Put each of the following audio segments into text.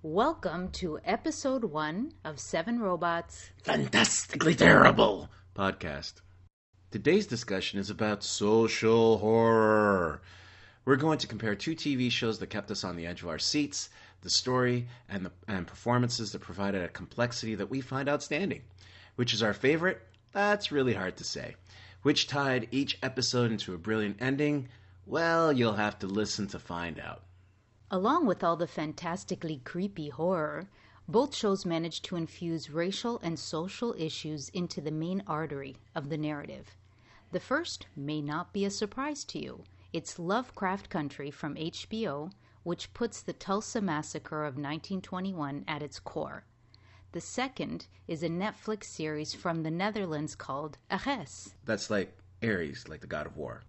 Welcome to episode 1 of 7Robots. Fantastically Terrible podcast. Today's discussion is about social horror. We're going to compare two TV shows that kept us on the edge of our seats, the story, and performances that provided a complexity that we find outstanding. Which is our favorite? That's really hard to say. Which tied each episode into a brilliant ending? Well, you'll have to listen to find out. Along with all the fantastically creepy horror, both shows managed to infuse racial and social issues into the main artery of the narrative. The first may not be a surprise to you. It's Lovecraft Country from HBO, which puts the Tulsa Massacre of 1921 at its core. The second is a Netflix series from the Netherlands called Ares. That's like Ares, like the god of war.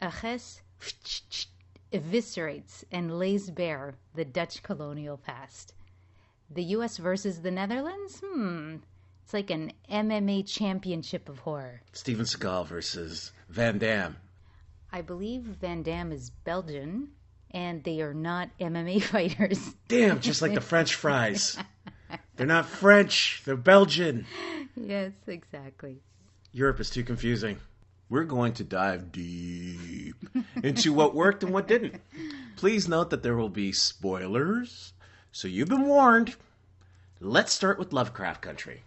Ares eviscerates and lays bare the Dutch colonial past. The U.S. versus the Netherlands? It's like an MMA championship of horror. Steven Seagal versus Van Damme. I believe Van Damme is Belgian, and they are not MMA fighters. Damn, just like the French fries. They're not French, they're Belgian. Yes, exactly. Europe is too confusing. We're going to dive deep into what worked and what didn't. Please note that there will be spoilers, so you've been warned. Let's start with Lovecraft Country.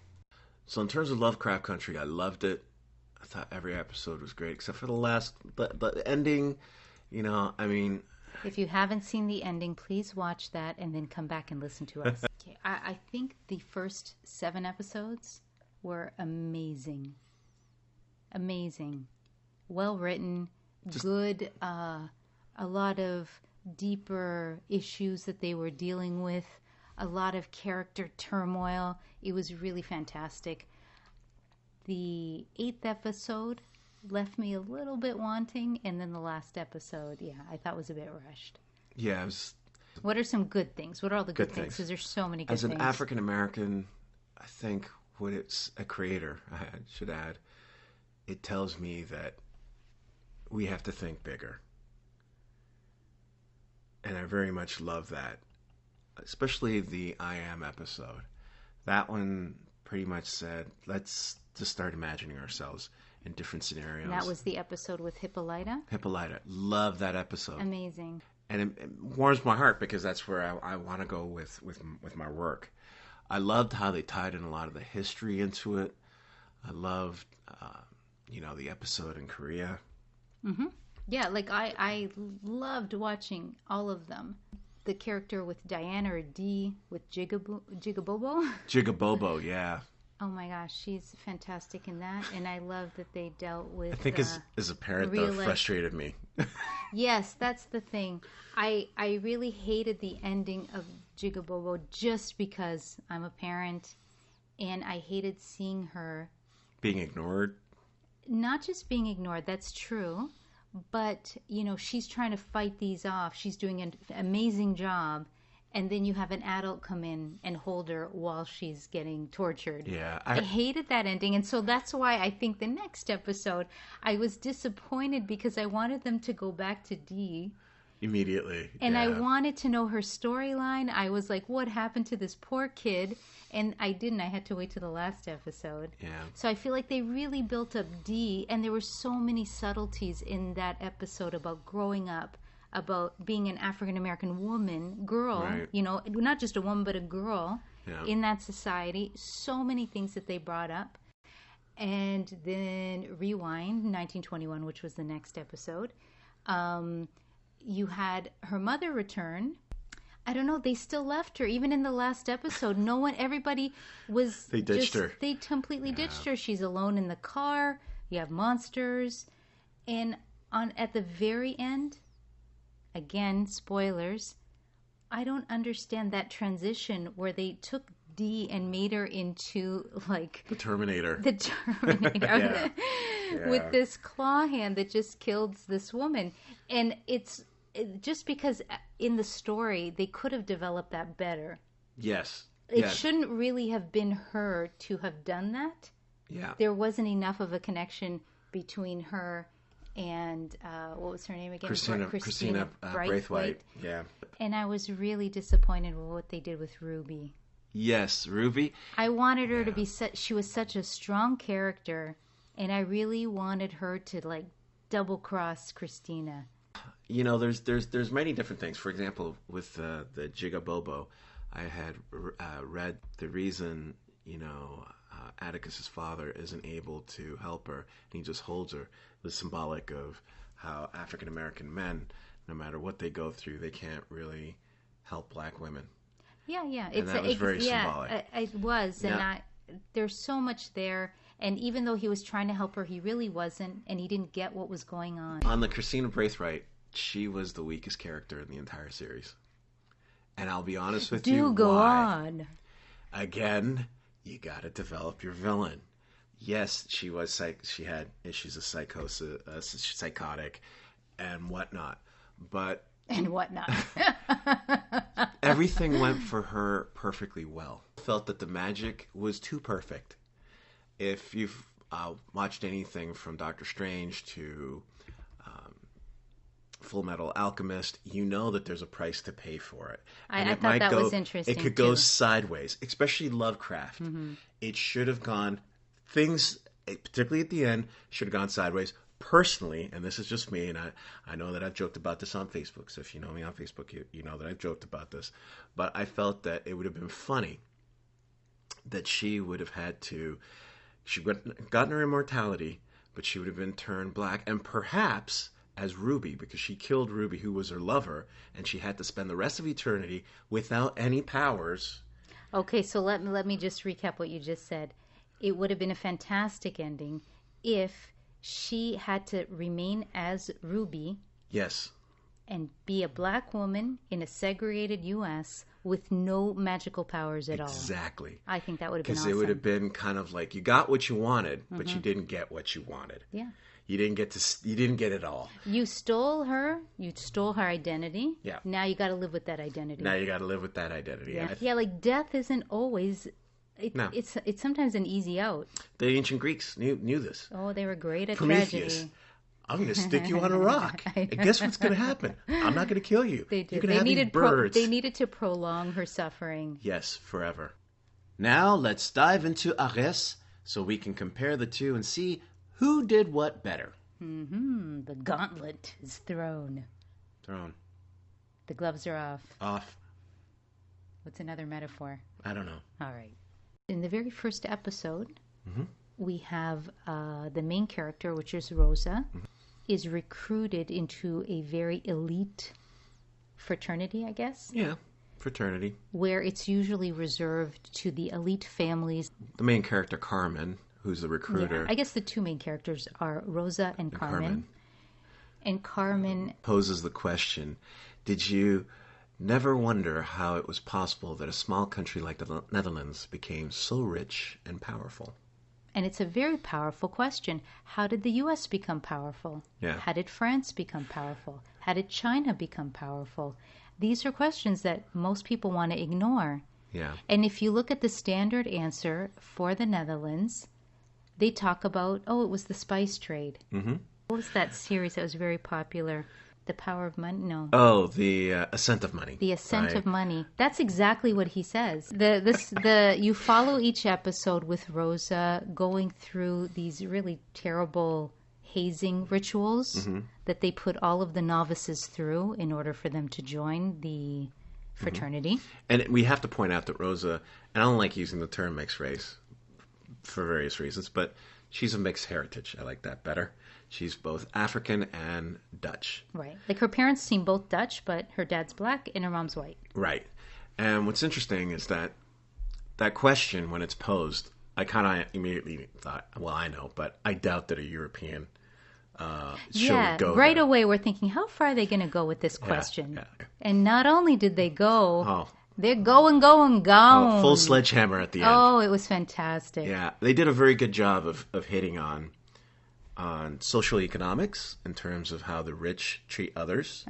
So in terms of Lovecraft Country, I loved it. I thought every episode was great, except for the ending, If you haven't seen the ending, please watch that and then come back and listen to us. Okay, I think the first 7 episodes were amazing. Amazing. Well written, good, a lot of deeper issues that they were dealing with, a lot of character turmoil. It was really fantastic. The 8th episode left me a little bit wanting, and then the last episode, I thought was a bit rushed. Yeah, it was... What are some good things? What are all the good things? Because there's so many good things. As an African American, I think when it's a creator, I should add, it tells me that we have to think bigger. And I very much love that. Especially the I Am episode. That one pretty much said, let's just start imagining ourselves in different scenarios. And that was the episode with Hippolyta? Hippolyta. Love that episode. Amazing. And it warms my heart because that's where I want to go with my work. I loved how they tied in a lot of the history into it. I loved... the episode in Korea. Mm-hmm. Yeah, like I loved watching all of them. The character with Diana or Dee with Jigabobo. Jigabobo, yeah. Oh my gosh, she's fantastic in that. And I love that they dealt with... I think as a parent, that frustrated me. Yes, that's the thing. I really hated the ending of Jigabobo just because I'm a parent. And I hated seeing her... being ignored? Not just being ignored, that's true, but, she's trying to fight these off. She's doing an amazing job, and then you have an adult come in and hold her while she's getting tortured. Yeah. I hated that ending, and so that's why I think the next episode, I was disappointed because I wanted them to go back to Dee. Immediately. And I wanted to know her storyline. I was like, what happened to this poor kid? And I didn't. I had to wait to the last episode. Yeah. So I feel like they really built up Dee, and there were so many subtleties in that episode about growing up, about being an African-American girl, right. Not just a woman, but a girl in that society. So many things that they brought up. And then rewind, 1921, which was the next episode. You had her mother return. I don't know. They still left her. Even in the last episode, everybody was... They ditched her. They completely ditched her. She's alone in the car. You have monsters. And at the very end, again, spoilers, I don't understand that transition where they took Dee and made her into, like... The Terminator. The Terminator. With this claw hand that just kills this woman. And it's... just because in the story they could have developed that better. Yes. It shouldn't really have been her to have done that. Yeah. There wasn't enough of a connection between her and what was her name again? Christina Braithwaite. Yeah. And I was really disappointed with what they did with Ruby. Yes, Ruby. I wanted her to be she was such a strong character, and I really wanted her to like double cross Christina. You know, there's many different things. For example, with the Jigabobo, I had read the reason, you know, Atticus's father isn't able to help her, and he just holds her, was symbolic of how African American men, no matter what they go through, they can't really help black women. Yeah. And that was very symbolic. It was, and there's so much there. And even though he was trying to help her, he really wasn't, and he didn't get what was going on. On the Christina Braithwaite, she was the weakest character in the entire series. And I'll be honest with you, go on. Again, you got to develop your villain. Yes, she was she had issues of psychosis, psychotic, and whatnot. But everything went for her perfectly well. I felt that the magic was too perfect. If you've watched anything from Doctor Strange to Full Metal Alchemist, you know that there's a price to pay for it. I thought that was interesting. It could go sideways, especially Lovecraft. Mm-hmm. It should have gone, things, particularly at the end, should have gone sideways. Personally, and this is just me, and I know that I've joked about this on Facebook, so if you know me on Facebook, you know that I've joked about this. But I felt that it would have been funny that she would have had to, she would have gotten her immortality, but she would have been turned black, and perhaps as Ruby, because she killed Ruby, who was her lover, and she had to spend the rest of eternity without any powers. Okay, so let me just recap what you just said. It would have been a fantastic ending if she had to remain as Ruby. Yes. And be a black woman in a segregated U.S. with no magical powers at all. Exactly. I think that would have been awesome. Because it would have been kind of like you got what you wanted, but you didn't get what you wanted. Yeah. You didn't get it all. You stole her identity. Yeah. Now you got to live with that identity. Yeah, like death isn't always. No. It's sometimes an easy out. The ancient Greeks knew this. Oh, they were great at Prometheus. tragedy. I'm going to stick you on a rock. And guess what's going to happen? I'm not going to kill you. They did. You're going to have these birds. They needed to prolong her suffering. Yes, forever. Now let's dive into Ares so we can compare the two and see who did what better. Mm-hmm. The gauntlet is thrown. The gloves are off. What's another metaphor? I don't know. All right. In the very first episode, we have the main character, which is Rosa, is recruited into a very elite fraternity, I guess. Yeah, fraternity. Where it's usually reserved to the elite families. The main character, Carmen, who's the recruiter. Yeah, I guess the two main characters are Rosa and Carmen. And Carmen poses the question, did you never wonder how it was possible that a small country like the Netherlands became so rich and powerful? And it's a very powerful question. How did the U.S. become powerful? Yeah. How did France become powerful? How did China become powerful? These are questions that most people want to ignore. Yeah. And if you look at the standard answer for the Netherlands, they talk about, it was the spice trade. Mm-hmm. What was that series that was very popular? The Power of Money? No. Oh, the Ascent of Money. The Ascent of Money. That's exactly what he says. You follow each episode with Rosa going through these really terrible hazing rituals that they put all of the novices through in order for them to join the fraternity. And we have to point out that Rosa, and I don't like using the term mixed race for various reasons, but she's a mixed heritage. I like that better. She's both African and Dutch. Right. Like her parents seem both Dutch, but her dad's black and her mom's white. Right. And what's interesting is that question, when it's posed, I kind of immediately thought, well, I know, but I doubt that a European show would go right there. away we're thinking, how far are they going to go with this question? Yeah. And not only did they go, they're going. Full sledgehammer at the end. Oh, it was fantastic. Yeah. They did a very good job of hitting on social economics in terms of how the rich treat others.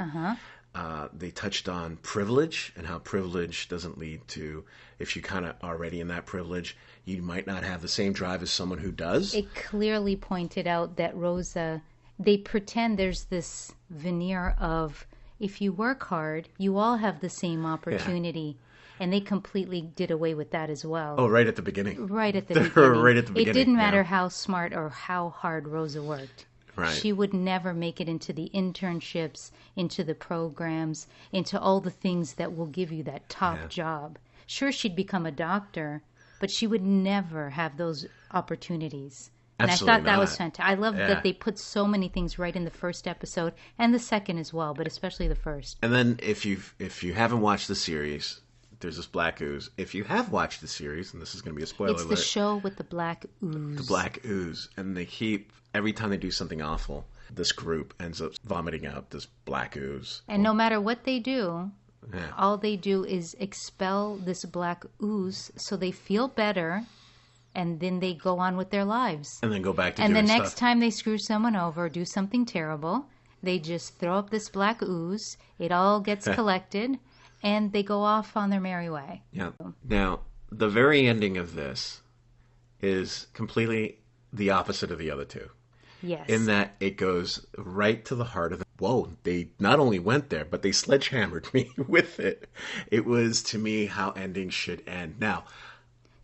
They touched on privilege and how privilege doesn't lead to, if you kind of already in that privilege, you might not have the same drive as someone who does. It clearly pointed out that Rosa they pretend there's this veneer of, if you work hard, you all have the same opportunity. And they completely did away with that as well. Oh, right at the beginning. Right at the beginning. Right at the beginning. It didn't matter how smart or how hard Rosa worked. Right. She would never make it into the internships, into the programs, into all the things that will give you that top job. Sure, she'd become a doctor, but she would never have those opportunities. And Absolutely I thought that not. was fantastic. I love that they put so many things right in the first episode and the second as well, but especially the first. And then if you haven't watched the series, there's this black ooze. If you have watched the series, and this is going to be a spoiler alert. It's the show with the black ooze. The black ooze. And they keep, every time they do something awful, this group ends up vomiting out this black ooze. And no matter what they do, all they do is expel this black ooze so they feel better, and then they go on with their lives. And then go back to doing stuff. And the next time they screw someone over or do something terrible, they just throw up this black ooze. It all gets collected. And they go off on their merry way. Yeah. Now, the very ending of this is completely the opposite of the other two. Yes. In that it goes right to the heart of it. Whoa, they not only went there, but they sledgehammered me with it. It was, to me, how endings should end. Now.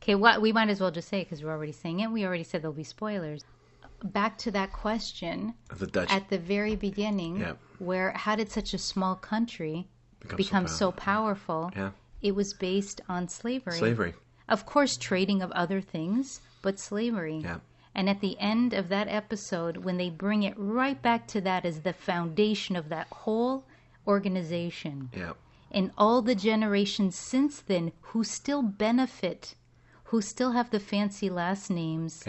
Okay, what we might as well just say, because we're already saying it, we already said there'll be spoilers. Back to that question the Dutch. At the very beginning, where how did such a small country become so powerful? It was based on slavery. Of course, trading of other things, but slavery. And at the end of that episode, when they bring it right back to that as the foundation of that whole organization, and all the generations since then who still benefit, who still have the fancy last names,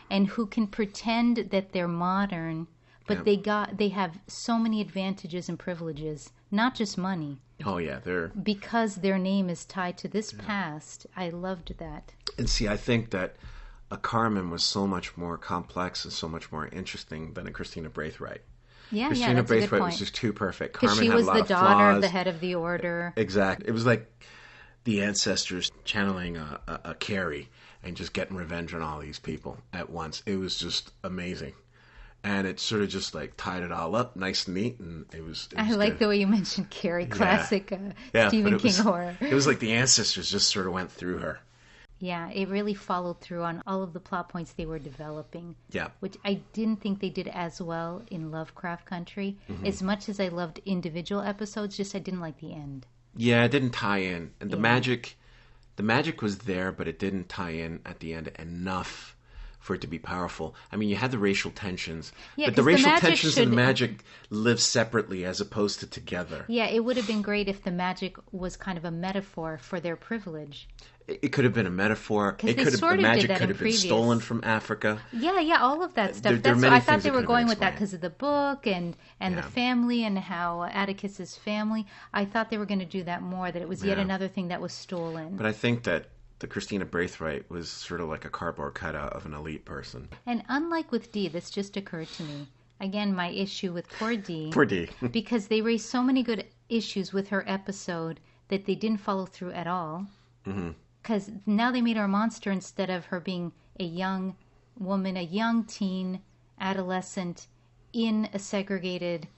and who can pretend that they're modern, but they have so many advantages and privileges. Not just money. Oh, yeah. Because their name is tied to this past. I loved that. And see, I think that a Carmen was so much more complex and so much more interesting than a Christina Braithwaite. Christina Braithwaite was just too perfect. Because she was the daughter of the head of the order. Exactly. It was like the ancestors channeling a Carrie and just getting revenge on all these people at once. It was just amazing. And it sort of just like tied it all up nice and neat, and it was I like the way you mentioned Carrie, classic Stephen King horror. It was like the ancestors just sort of went through her. Yeah, it really followed through on all of the plot points they were developing. Yeah. Which I didn't think they did as well in Lovecraft Country. As much as I loved individual episodes, just I didn't like the end. Yeah, it didn't tie in. And the magic was there, but it didn't tie in at the end enough for it to be powerful. I mean, you had the racial tensions, but the racial tensions and magic live separately as opposed to together. Yeah, it would have been great if the magic was kind of a metaphor for their privilege. It could have been a metaphor. The magic could have been stolen from Africa. Yeah, all of that stuff. I thought they were going with that because of the book and the family and how Atticus's family. I thought they were going to do that more, that it was yet another thing that was stolen. But I think that the Christina Braithwaite was sort of like a cardboard cutout of an elite person. And unlike with Dee, this just occurred to me. Again, my issue with poor Dee. Poor Dee. Because they raised so many good issues with her episode that they didn't follow through at all. Because now they made her a monster instead of her being a young woman, a young teen, adolescent in a segregated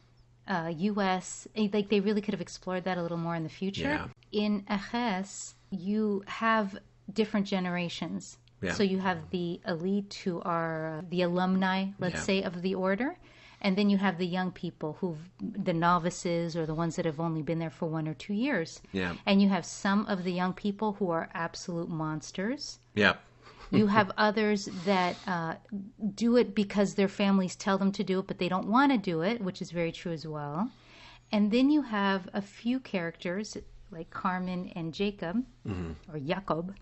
U.S. Like, they really could have explored that a little more in the future. Yeah. In Aches, you have different generations. Yeah. So you have the elite who are the alumni, let's say, of the order. And then you have the young people, the novices or the ones that have only been there for 1 or 2 years. Yeah. And you have some of the young people who are absolute monsters. Yeah. You have others that do it because their families tell them to do it, but they don't want to do it, which is very true as well. And then you have a few characters like Carmen and Jacob, or Jacob.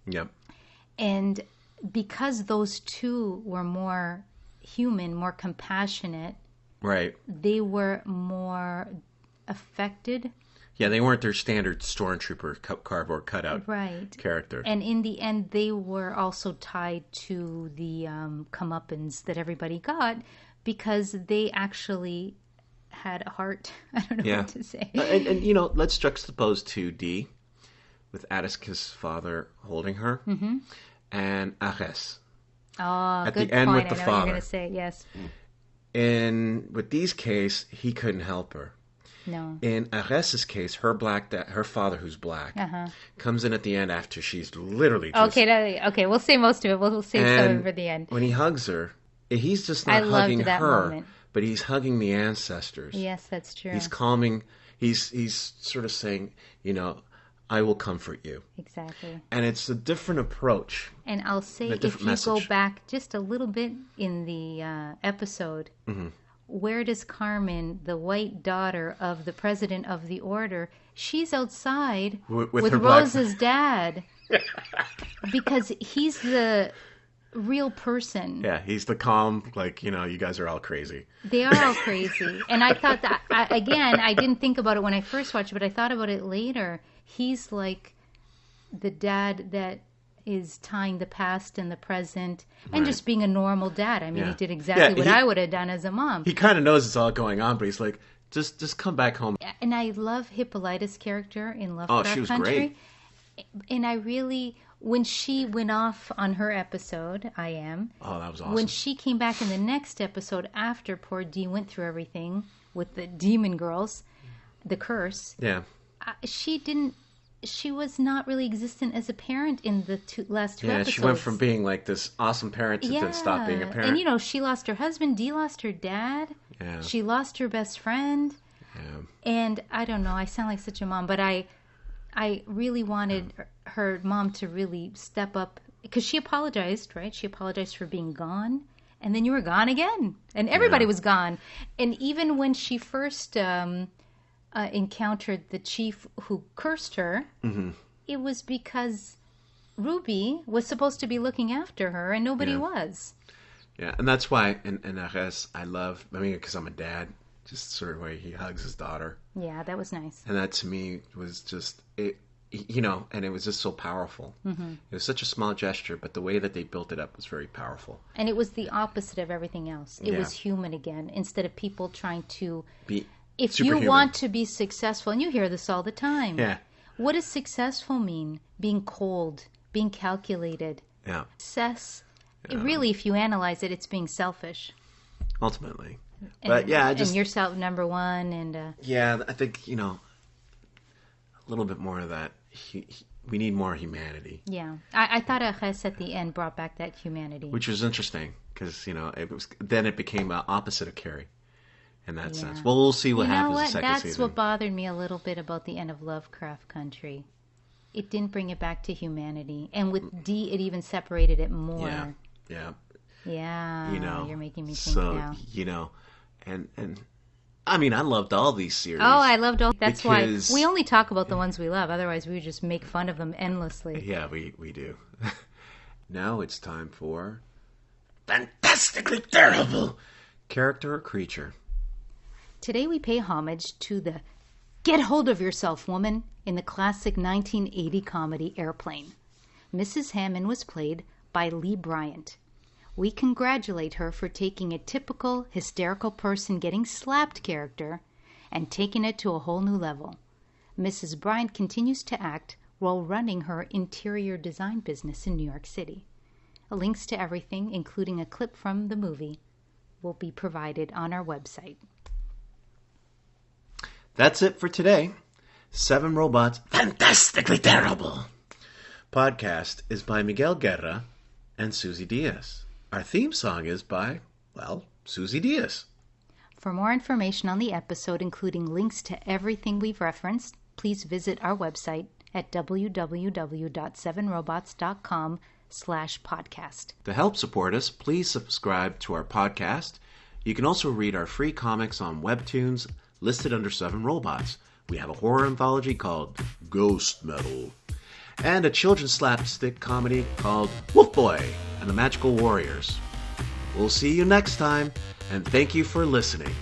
Yep. And because those two were more human, more compassionate, right, they were more affected. Yeah, they weren't their standard stormtrooper cardboard cutout character. And in the end, they were also tied to the comeuppance that everybody got because they actually had a heart. I don't know what to say. And let's juxtapose 2D with Atticus' father holding her and Aches. Oh, at good the end point. with the I know father. what you're going to say. Yes. And with Dee's case, he couldn't help her. No. In Ares's case, her father, who's black, comes in at the end after she's literally just... Okay, we'll say most of it. We'll save some of it for the end. When he hugs her, he's just not hugging her, moment. But he's hugging the ancestors. Yes, that's true. He's calming. He's sort of saying, I will comfort you. Exactly. And it's a different approach. And I'll say, if you go back just a little bit in the episode, where does Carmen, the white daughter of the president of the order, she's outside with Rosa's dad because he's the real person. Yeah, he's the calm, you guys are all crazy. They are all crazy. And I thought that, I didn't think about it when I first watched it, but I thought about it later. He's like the dad that is tying the past and the present and just being a normal dad. I mean, he did exactly what I would have done as a mom. He kind of knows it's all going on, but he's like, just come back home. And I love Hippolyta's character in Lovecraft Country. Oh, she was great. And I really, when she went off on her episode, Oh, that was awesome. When she came back in the next episode after poor Dee went through everything with the demon girls, the curse. Yeah. She was not really existent as a parent in the last two episodes. Yeah, she went from being like this awesome parent to then stop being a parent. And, she lost her husband. Dee lost her dad. Yeah. She lost her best friend. Yeah. And I don't know, I sound like such a mom, but I really wanted her mom to really step up because she apologized, right? She apologized for being gone. And then you were gone again. And everybody was gone. And even when she first... encountered the chief who cursed her, it was because Ruby was supposed to be looking after her and nobody was. Yeah, and that's why in Ares because I'm a dad, just sort of the way he hugs his daughter. Yeah, that was nice. And that to me was just, and it was just so powerful. It was such a small gesture, but the way that they built it up was very powerful. And it was the opposite of everything else. It was human again, instead of people trying to... If you want to be successful, and you hear this all the time, what does successful mean? Being cold, being calculated. Yeah. Success, really, if you analyze it, it's being selfish. Ultimately. And yourself number one. And I think, a little bit more of that. We need more humanity. Yeah. I thought Ares at the end brought back that humanity. Which was interesting, because, it became opposite of Carrie. In that sense. Well, we'll see what happens in the second season. That's what bothered me a little bit about the end of Lovecraft Country. It didn't bring it back to humanity. And with Dee, it even separated it more. Yeah. Yeah. You're making me think now. And I mean, I loved all these series. Oh, I loved all. That's why we only talk about the ones we love. Otherwise, we would just make fun of them endlessly. Yeah, we do. Now it's time for Fantastically Terrible Character or Creature. Today we pay homage to the Get Hold of Yourself woman in the classic 1980 comedy Airplane. Mrs. Hammond was played by Lee Bryant. We congratulate her for taking a typical hysterical person getting slapped character and taking it to a whole new level. Mrs. Bryant continues to act while running her interior design business in New York City. Links to everything, including a clip from the movie, will be provided on our website. That's it for today. 7Robots, Fantastically Terrible podcast is by Miguel Guerra and Susie Diaz. Our theme song is by, Susie Diaz. For more information on the episode, including links to everything we've referenced, please visit our website at www.7robots.com/podcast. To help support us, please subscribe to our podcast. You can also read our free comics on Webtoons, listed under 7Robots. We have a horror anthology called Ghost Metal, and a children's slapstick comedy called Wolf Boy and the Magical Warriors. We'll see you next time, and thank you for listening.